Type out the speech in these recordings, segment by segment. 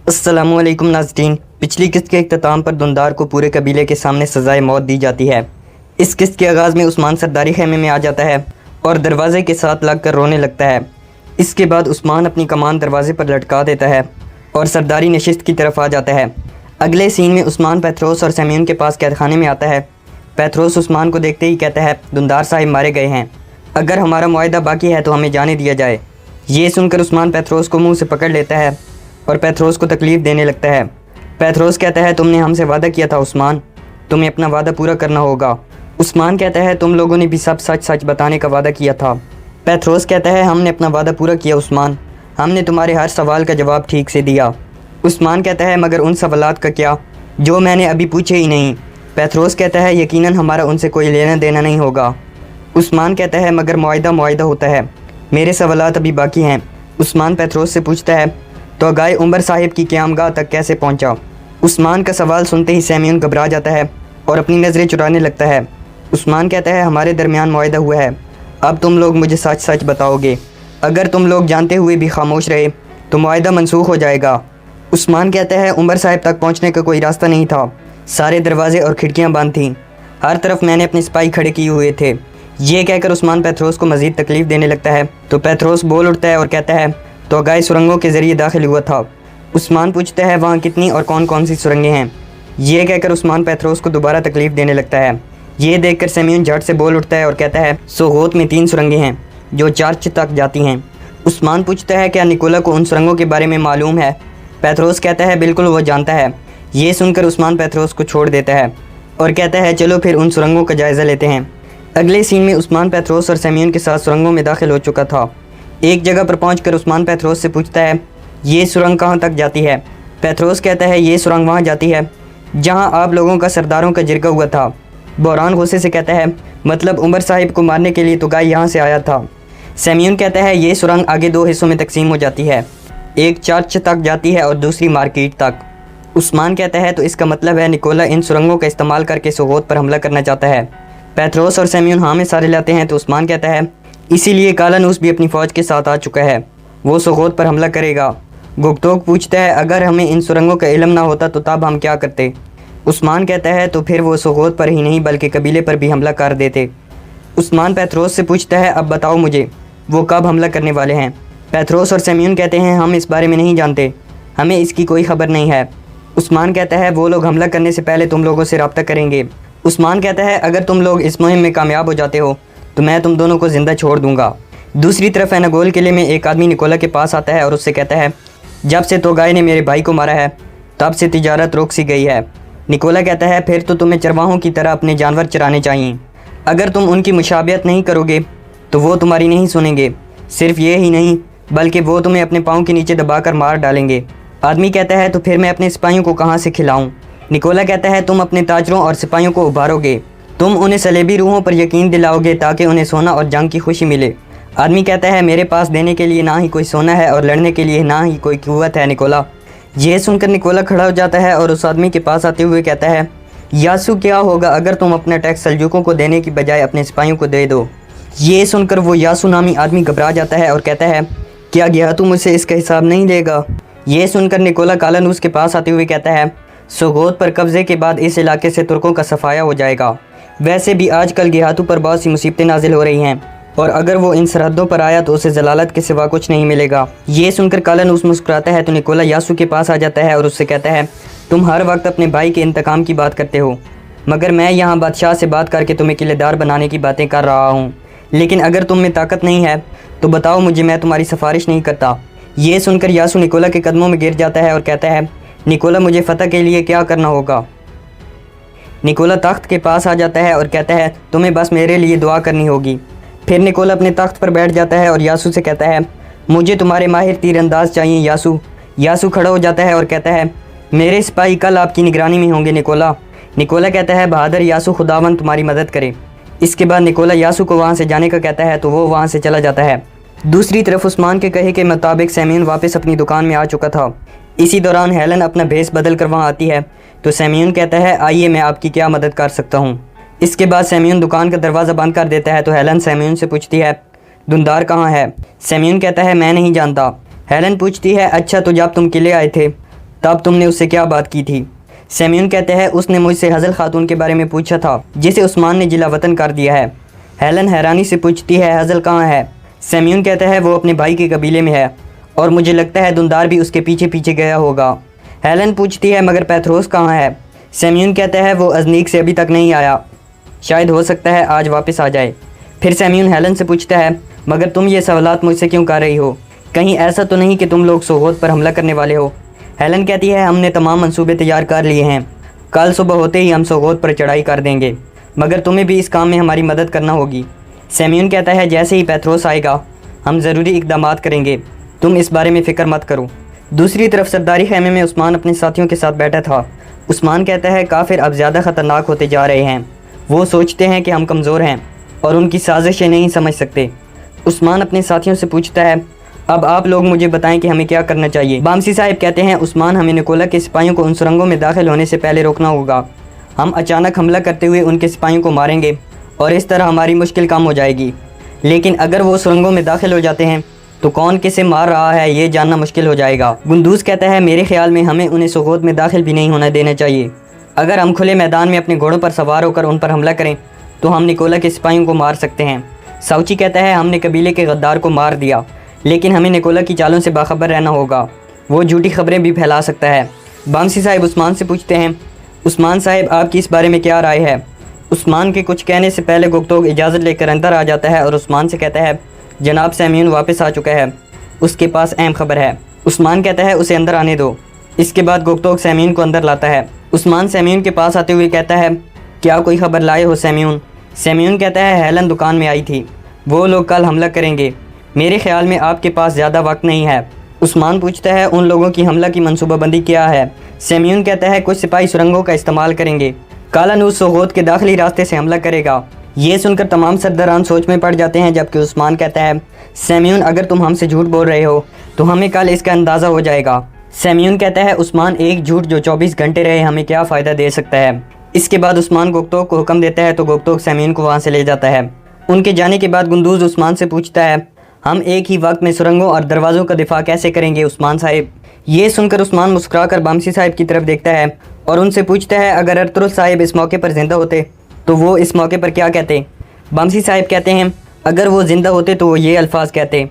अस्सलामुअलैकुम नाज़रीन। पिछली किस्त के इख्तिताम पर दुंदार को पूरे कबीले के सामने सज़ाए मौत दी जाती है। इस किस्त के आगाज़ में उस्मान सरदारी खेमे में आ जाता है और दरवाज़े के साथ लग कर रोने लगता है। इसके बाद उस्मान अपनी कमान दरवाज़े पर लटका देता है और सरदारी नशिस्त की तरफ आ जाता है। अगले सीन में उस्मान पैथरोस और सेम्यून के पास कैदखाने में आता है। पैथरोस उस्मान को देखते ही कहता है, दुंदार साहिब मारे गए हैं, अगर हमारा मुआहदा बाकी है तो हमें जाने दिया जाए। ये सुनकर उस्मान पैथरोस को मुंह से पकड़ लेता है और पैथरोस को तकलीफ़ देने लगता है। पैथरोस कहता है, तुमने हमसे वादा किया था उस्मान, तुम्हें अपना वादा पूरा करना होगा। उस्मान कहता है, तुम लोगों ने भी सब सच सच बताने का वादा किया था। पैथरोस कहता है, हमने अपना वादा पूरा किया उस्मान, हमने तुम्हारे हर सवाल का जवाब ठीक से दिया। उस्मान कहता है, मगर उन सवालात का क्या जो मैंने अभी पूछे ही नहीं। पैथरोस कहता है, यकीनन हमारा उनसे कोई लेना देना नहीं होगा। उस्मान कहता है, मगर मुआहदा होता है, मेरे सवालात अभी बाकी हैं। उस्मान पैथरोस से पूछता है, तो गाय उमर साहिब की क़यामगाह तक कैसे पहुंचा? उस्मान का सवाल सुनते ही सेम्यून घबरा जाता है और अपनी नज़रें चुराने लगता है। उस्मान कहता है, हमारे दरमियान मुआहदा हुआ है, अब तुम लोग मुझे सच सच बताओगे। अगर तुम लोग जानते हुए भी खामोश रहे तो मुआहदा मनसूख हो जाएगा। उस्मान कहता है, उमर साहिब तक पहुँचने का कोई रास्ता नहीं था, सारे दरवाजे और खिड़कियाँ बंद थीं, हर तरफ मैंने अपने सिपाही खड़े किए हुए थे। ये कहकर उस्मान पैथरोस को मज़ीद तकलीफ़ देने लगता है तो पैथरोस बोल उठता है और कहता है, तो गाय सुरंगों के ज़रिए दाखिल हुआ था। उस्मान पूछता है, वहाँ कितनी और कौन कौन सी सुरंगें हैं? ये कहकर उस्मान पैथरोस को दोबारा तकलीफ़ देने लगता है। ये देखकर सेम्यून झट से बोल उठता है और कहता है, सोगोत में 3 सुरंगें हैं जो चर्च तक जाती हैं। उस्मान पूछता है, क्या निकोला को उन सुरंगों के बारे में मालूम है? पैथरोस कहता है, बिल्कुल वो जानता है। ये सुनकर उस्मान पैथरोस को छोड़ देता है और कहता है, चलो फिर उन सुरंगों का जायज़ा लेते हैं। अगले सीन में उस्मान पैथरोस और सेम्यून के साथ सुरंगों में दाखिल हो चुका था। एक जगह पर पहुंचकर उस्मान पैथरोस से पूछता है, ये सुरंग कहाँ तक जाती है? पैथरोस कहता है, ये सुरंग वहाँ जाती है जहाँ आप लोगों का सरदारों का जिरगा हुआ था। बहरान गुस्से से कहता है, मतलब उमर साहिब को मारने के लिए तो गाय यहाँ से आया था। सेम्यून कहता है, ये सुरंग आगे 2 हिस्सों में तकसीम हो जाती है, एक चर्च तक जाती है और दूसरी मार्केट तक। उस्मान कहता है, तो इसका मतलब है निकोला इन सुरंगों का इस्तेमाल करके सोगोत पर हमला करना चाहता है। पैथरोस और सेम्यून हाँ में सारे लाते हैं तो उस्मान कहता है, इसीलिए कालानूस भी अपनी फ़ौज के साथ आ चुका है, वो सोगोत पर हमला करेगा। गुप्तोक पूछता है, अगर हमें इन सुरंगों का इल्म ना होता तो तब हम क्या करते? उस्मान कहता है, तो फिर वो सोगोत पर ही नहीं बल्कि कबीले पर भी हमला कर देते। उस्मान पैथरोस से पूछता है, अब बताओ मुझे वो कब हमला करने वाले हैं? पैथरोस और सेम्यून कहते हैं, हम इस बारे में नहीं जानते, हमें इसकी कोई खबर नहीं है। उस्मान कहता है, वो लोग हमला करने से पहले तुम लोगों से रब्ता करेंगे। उस्मान कहता है, अगर तुम लोग इस मुहिम में कामयाब हो जाते हो तो मैं तुम दोनों को ज़िंदा छोड़ दूंगा। दूसरी तरफ एनागोल किले में एक आदमी निकोला के पास आता है और उससे कहता है, जब से तो गाय ने मेरे भाई को मारा है तब से तिजारत रुक सी गई है। निकोला कहता है, फिर तो तुम्हें चरवाहों की तरह अपने जानवर चराने चाहिए, अगर तुम उनकी मुशाबियत नहीं करोगे तो वो तुम्हारी नहीं सुनेंगे। सिर्फ ये ही नहीं बल्कि वो तुम्हें अपने पाँव के नीचे दबाकर मार डालेंगे। आदमी कहता है, तो फिर मैं अपने सिपाहियों को कहाँ से खिलाऊँ? निकोला कहता है, तुम अपने ताजरों और सिपाहियों को उभारोगे, तुम उन्हें सलेबी रूहों पर यकीन दिलाओगे ताकि उन्हें सोना और जंग की खुशी मिले। आदमी कहता है, मेरे पास देने के लिए ना ही कोई सोना है और लड़ने के लिए ना ही कोई क़ुव्वत है निकोला। यह सुनकर निकोला खड़ा हो जाता है और उस आदमी के पास आते हुए कहता है, यासू क्या होगा अगर तुम अपना टैक्स सल्जूकों को देने की बजाय अपने सिपाहियों को दे दो? ये सुनकर वो यासू नामी आदमी घबरा जाता है और कहता है, क्या गियातू मुझसे इसका हिसाब नहीं देगा? ये सुनकर निकोला कालानूस के पास आते हुए कहता है, सोगोत पर कब्ज़े के बाद इस इलाके से तुर्कों का सफाया हो जाएगा। वैसे भी आजकल गियातू पर बहुत सी मुसीबतें नाजिल हो रही हैं और अगर वो इन सरहदों पर आया तो उसे जलालत के सिवा कुछ नहीं मिलेगा। ये सुनकर कालानूस मुस्कुराता है तो निकोला यासू के पास आ जाता है और उससे कहता है, तुम हर वक्त अपने भाई के इंतकाम की बात करते हो, मगर मैं यहाँ बादशाह से बात करके तुम्हें किलेदार बनाने की बातें कर रहा हूँ, लेकिन अगर तुम में ताकत नहीं है तो बताओ मुझे, मैं तुम्हारी सिफारिश नहीं करता। ये सुनकर यासू निकोला के कदमों में गिर जाता है और कहता है, निकोला मुझे फ़तह के लिए क्या करना होगा? निकोला तख्त के पास आ जाता है और कहता है, तुम्हें बस मेरे लिए दुआ करनी होगी। फिर निकोला अपने तख्त पर बैठ जाता है और यासू से कहता है, मुझे तुम्हारे माहिर तीरंदाज चाहिए यासू। यासू खड़ा हो जाता है और कहता है, मेरे सिपाही कल आपकी निगरानी में होंगे निकोला। निकोला कहता है, बहादुर यासू, खुदावन तुम्हारी मदद करे। इसके बाद निकोला यासू को वहाँ से जाने का कहता है तो वो वहाँ से चला जाता है। दूसरी तरफ उस्मान के कहे के मुताबिक सेम्यून वापस अपनी दुकान में आ चुका था। इसी दौरान हेलन अपना भेस बदल कर वहाँ आती है तो सेम्यून कहता है, आइए मैं आपकी क्या मदद कर सकता हूँ। इसके बाद सेम्यून दुकान का दरवाज़ा बंद कर देता है तो हेलन सेम्यून से पूछती है, दुंदार कहाँ है? सेम्यून कहता है, मैं नहीं जानता। हेलन पूछती है, अच्छा तो जब तुम किले आए थे तब तुमने उससे क्या बात की थी? सेम्यून कहते हैं उसने मुझसे हज़ल खातून के बारे में पूछा था जिसे उस्मान ने जिला वतन कर दिया है। हेलन हैरानी से पूछती है हज़ल कहाँ है? सेम्यून कहता है वो अपने भाई के कबीले में है और मुझे लगता है दुंदार भी उसके पीछे पीछे गया होगा। हेलन पूछती है मगर पैथरोस कहाँ है? सेम्यून कहता है वो अजनीक से अभी तक नहीं आया, शायद हो सकता है आज वापस आ जाए। फिर सेम्यून हेलन से पूछता है मगर तुम ये सवालात मुझसे क्यों कर रही हो? कहीं ऐसा तो नहीं कि तुम लोग सोगोत पर हमला करने वाले हो? हेलन कहती है हमने तमाम मंसूबे तैयार कर लिए हैं, कल सुबह होते ही हम सोगोत पर चढ़ाई कर देंगे, मगर तुम्हें भी इस काम में हमारी मदद करना होगी। सेम्यून कहता है जैसे ही पैथरोस आएगा हम ज़रूरी इकदाम करेंगे, तुम इस बारे में फ़िक्र मत करो। दूसरी तरफ सरदारी खैमे में उस्मान अपने साथियों के साथ बैठा था। उस्मान कहता है काफिर अब ज़्यादा ख़तरनाक होते जा रहे हैं, वो सोचते हैं कि हम कमज़ोर हैं और उनकी साजिशें नहीं समझ सकते। उस्मान अपने साथियों से पूछता है अब आप लोग मुझे बताएं कि हमें क्या करना चाहिए। बामसी साहिब कहते हैं उस्मान हमें निकोला के सिपाहियों को उन सुरंगों में दाखिल होने से पहले रोकना होगा। हम अचानक हमला करते हुए उनके सिपाहियों को मारेंगे और इस तरह हमारी मुश्किल कम हो जाएगी, लेकिन अगर वो सुरंगों में दाखिल हो जाते हैं तो कौन किसे मार रहा है ये जानना मुश्किल हो जाएगा। गुंदूस कहता है मेरे ख्याल में हमें उन्हें सोगोत में दाखिल भी नहीं होने देना चाहिए। अगर हम खुले मैदान में अपने घोड़ों पर सवार होकर उन पर हमला करें तो हम निकोला के सिपाहियों को मार सकते हैं। साउची कहता है हमने कबीले के गद्दार को मार दिया, लेकिन हमें निकोला की चालों से बाखबर रहना होगा, वो झूठी खबरें भी फैला सकता है। बामसी साहिब उस्मान से पूछते हैं उस्मान साहिब आपकी इस बारे में क्या राय है? उस्मान के कुछ कहने से पहले गुप्तोग इजाज़त लेकर अंदर आ जाता है और उस्मान से कहता है जनाब सेम्यून वापस आ चुका है, उसके पास अहम खबर है। उस्मान कहता है उसे अंदर आने दो। इसके बाद गुप्तोग सेम्यून को अंदर लाता है। उस्मान सेम्यून के पास आते हुए कहता है क्या कोई खबर लाए हो सेम्यून? सेम्यून कहता है हेलन दुकान में आई थी, वो लोग कल हमला करेंगे, मेरे ख्याल में आपके पास ज़्यादा वक्त नहीं है। उस्मान पूछता है उन लोगों की हमला की मनसूबाबंदी क्या है? सेम्यून कहता है कुछ सिपाही सुरंगों का इस्तेमाल करेंगे, कालानूस सोगोत के दाखिली रास्ते से हमला करेगा। ये सुनकर तमाम सरदारान सोच में पड़ जाते हैं, जबकि उस्मान कहता है सेम्यून अगर तुम हमसे झूठ बोल रहे हो तो हमें कल इसका अंदाज़ा हो जाएगा। सेम्यून कहता है उस्मान एक झूठ जो 24 घंटे रहे हमें क्या फ़ायदा दे सकता है। इसके बाद उस्मान गुप्तोग को हुक्म देता है तो गुप्तोग सेम्यून को वहाँ से ले जाता है। उनके जाने के बाद गुंदूज उस्मान से पूछता है हम एक ही वक्त में सुरंगों और दरवाज़ों का दिफा कैसे करेंगे उस्मान साहिब? ये सुनकर उस्मान मुस्कुराकर बामसी साहिब की तरफ देखता है और उनसे पूछता है अगर अरतुरुल साहिब इस मौके पर जिंदा होते तो वो इस मौके पर क्या कहते? बामसी साहिब कहते हैं अगर वो ज़िंदा होते तो वो ये अल्फाज कहते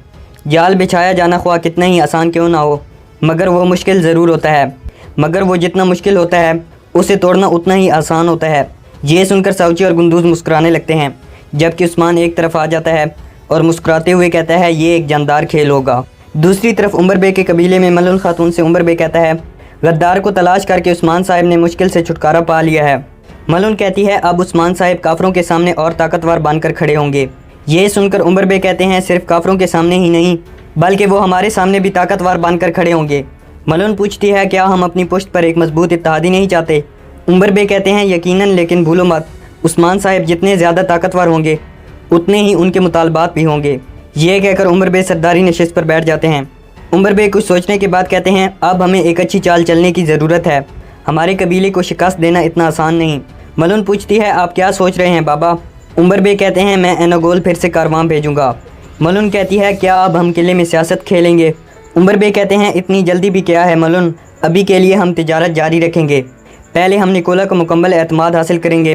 जाल बिछाया जाना ख्वाह कितना ही आसान क्यों ना हो मगर वो मुश्किल ज़रूर होता है, मगर वो जितना मुश्किल होता है उसे तोड़ना उतना ही आसान होता है। ये सुनकर साउची और गुंदूज मुस्कुराने लगते हैं, जबकि उस्मान एक तरफ आ जाता है और मुस्कुराते हुए कहता है ये एक जानदार खेल होगा। दूसरी तरफ उमर बे के कबीले में मलून खातून से उमर बे कहता है गद्दार को तलाश करके उस्मान साहिब ने मुश्किल से छुटकारा पा लिया है। मलून कहती है अब उस्मान साहिब काफरों के सामने और ताकतवर बनकर खड़े होंगे। ये सुनकर उमर बे कहते हैं सिर्फ काफरों के सामने ही नहीं बल्कि वो हमारे सामने भी ताकतवर बनकर खड़े होंगे। मलून पूछती है क्या हम अपनी पुश्त पर एक मजबूत इत्तेहादी नहीं चाहते? उमर बे कहते हैं यकीनन, लेकिन भूलो मत उस्मान साहिब जितने ज़्यादा ताकतवर होंगे उतने ही उनके मुतालबात भी होंगे। ये कहकर उमर बे सरदारी नशिस्त पर बैठ जाते हैं। उमर बे कुछ सोचने के बाद कहते हैं अब हमें एक अच्छी चाल चलने की ज़रूरत है, हमारे कबीले को शिकस्त देना इतना आसान नहीं। मलून पूछती है आप क्या सोच रहे हैं बाबा? उमर बे कहते हैं मैं एनागोल फिर से कारवां भेजूंगा। मलून कहती है क्या अब हम किले में सियासत खेलेंगे? उमर बे कहते हैं इतनी जल्दी भी क्या है मलून, अभी के लिए हम तिजारत जारी रखेंगे, पहले हम निकोला को मुकम्मल एतमाद हासिल करेंगे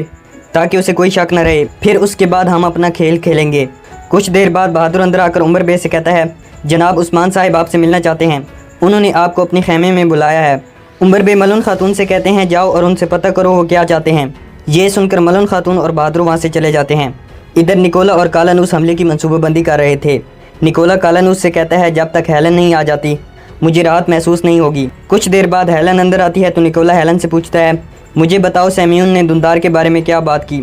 ताकि उसे कोई शक न रहे, फिर उसके बाद हम अपना खेल खेलेंगे। कुछ देर बाद बहादुर अंदर आकर उमर बे से कहता है जनाब उस्मान साहिब आपसे मिलना चाहते हैं, उन्होंने आपको अपने खेमे में बुलाया है। उमर बे मलून खातून से कहते हैं जाओ और उनसे पता करो वो क्या चाहते हैं। ये सुनकर मलून खातून और बहादुर वहाँ से चले जाते हैं। इधर निकोला और कालानूस हमले की मनसूबाबंदी कर रहे थे। निकोला कालानूस से कहता है जब तक हेलन नहीं आ जाती मुझे राहत महसूस नहीं होगी। कुछ देर बाद हेलन अंदर आती है तो निकोला हेलन से पूछता है मुझे बताओ सेम्यून ने दुंदार के बारे में क्या बात की?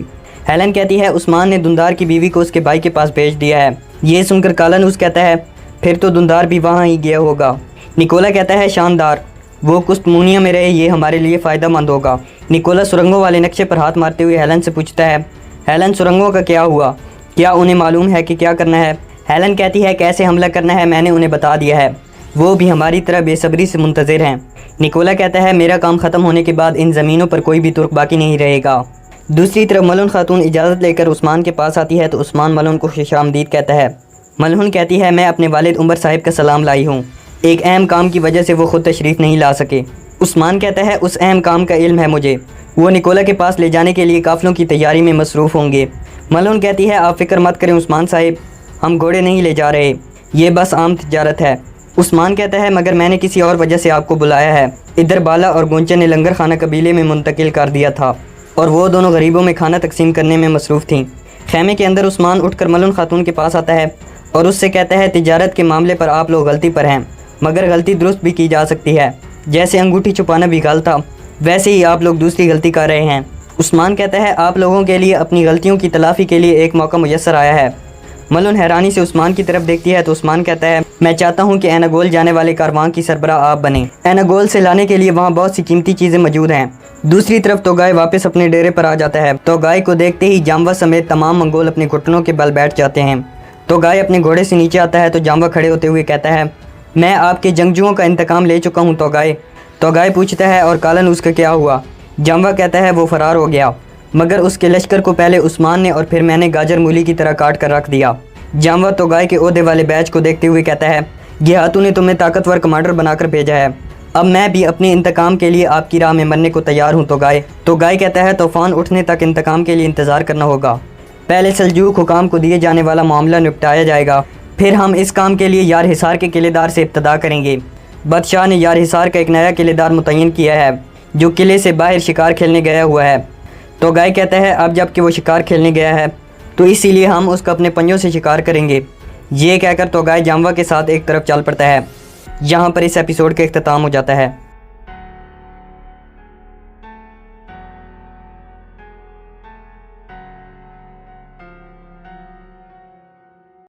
हेलन कहती है उस्मान ने दुंदार की बीवी को उसके भाई के पास भेज दिया है। ये सुनकर कालानूस कहता है फिर तो दुंदार भी वहाँ ही गया होगा। निकोला कहता है शानदार, वो कुस्तमूनिया में रहे, ये हमारे लिए फ़ायदेमंद होगा। निकोला सुरंगों वाले नक्शे पर हाथ मारते हुए हेलन से पूछता है हेलन सुरंगों का क्या हुआ, क्या उन्हें मालूम है कि क्या करना है? हेलन कहती है कैसे हमला करना है मैंने उन्हें बता दिया है, वो भी हमारी तरह बेसब्री से मुंतज़िर हैं। निकोला कहता है मेरा काम ख़त्म होने के बाद इन ज़मीनों पर कोई भी तुर्क बाकी नहीं रहेगा। दूसरी तरफ मलून खातून इजाज़त लेकर उस्मान के पास आती है तो उस्मान मलून को खुशामदीद कहता है। मलून कहती है मैं अपने वालिद उमर साहिब का सलाम लाई हूँ, एक अहम काम की वजह से वो ख़ुद तशरीफ़ नहीं ला सके। उस्मान कहता है उस अहम काम का इल्म है मुझे, वो निकोला के पास ले जाने के लिए काफिलों की तैयारी में मसरूफ़ होंगे। मलून कहती है आप फ़िक्र मत करें उस्मान साहिब, हम घोड़े नहीं ले जा रहे, ये बस आम तिजारत है। उस्मान कहता है मगर मैंने किसी और वजह से आपको बुलाया है। इधर बाला और गुंचन ने लंगर खाना कबीले में मुंतकिल कर दिया था और वो दोनों गरीबों में खाना तकसीम करने में मसरूफ़ थीं। खैमे के अंदर उस्मान उठकर मलून खातून के पास आता है और उससे कहता है तिजारत के मामले पर आप लोग गलती पर हैं, मगर गलती दुरुस्त भी की जा सकती है। जैसे अंगूठी छुपाना भी गलत था, वैसे ही आप लोग दूसरी गलती कर रहे हैं। उस्मान कहता है आप लोगों के लिए अपनी गलतियों की तलाफ़ी के लिए एक मौका मुयस्सर आया है। मलून हैरानी से उस्मान की तरफ देखती है तो उस्मान कहता है मैं चाहता हूँ कि एनागोल जाने वाले कारवां की सरबराह आप बने। एनागोल से लाने के लिए वहाँ बहुत सी कीमती चीज़ें मौजूद हैं। दूसरी तरफ तोगाय वापस अपने डेरे पर आ जाता है। तोगाय को देखते ही जाम्बा समेत तमाम मंगोल अपने घुटनों के बल बैठ जाते हैं। तोगाय अपने घोड़े से नीचे आता है तो जाम्बा खड़े होते हुए कहता है मैं आपके जंगजुओं का इंतकाम ले चुका हूँ तोगाय। तोगाय पूछता है और कालन उसका क्या हुआ? जाम्बा कहता है वो फरार हो गया, मगर उसके लश्कर को पहले उस्मान ने और फिर मैंने गाजर मूली की तरह काट कर रख दिया। जाम्बा तोगाय के ओहदे वाले बैच को देखते हुए कहता है ये हाथू ने तुम्हें ताकतवर कमांडर बनाकर भेजा है, अब मैं भी अपने इंतकाम के लिए आपकी राह में मरने को तैयार हूँ तोगाय। तोगाय कहता है तूफान उठने तक इंतकाम के लिए इंतज़ार करना होगा। पहले सल्जूक हुकाम को दिए जाने वाला मामला निपटाया जाएगा, फिर हम इस काम के लिए यार हिसार के किलेदार से इब्तदा करेंगे। बादशाह ने यार हिसार का एक नया किलेदार मुतय्यन किया है जो किले से बाहर शिकार खेलने गया हुआ है। तोगाय कहता है अब जबकि वो शिकार खेलने गया है तो इसीलिए हम उसका अपने पंजों से शिकार करेंगे। ये कहकर तोगाय जाम्बा के साथ एक तरफ चल पड़ता है। यहाँ पर इस एपिसोड का इख्तिताम हो जाता है।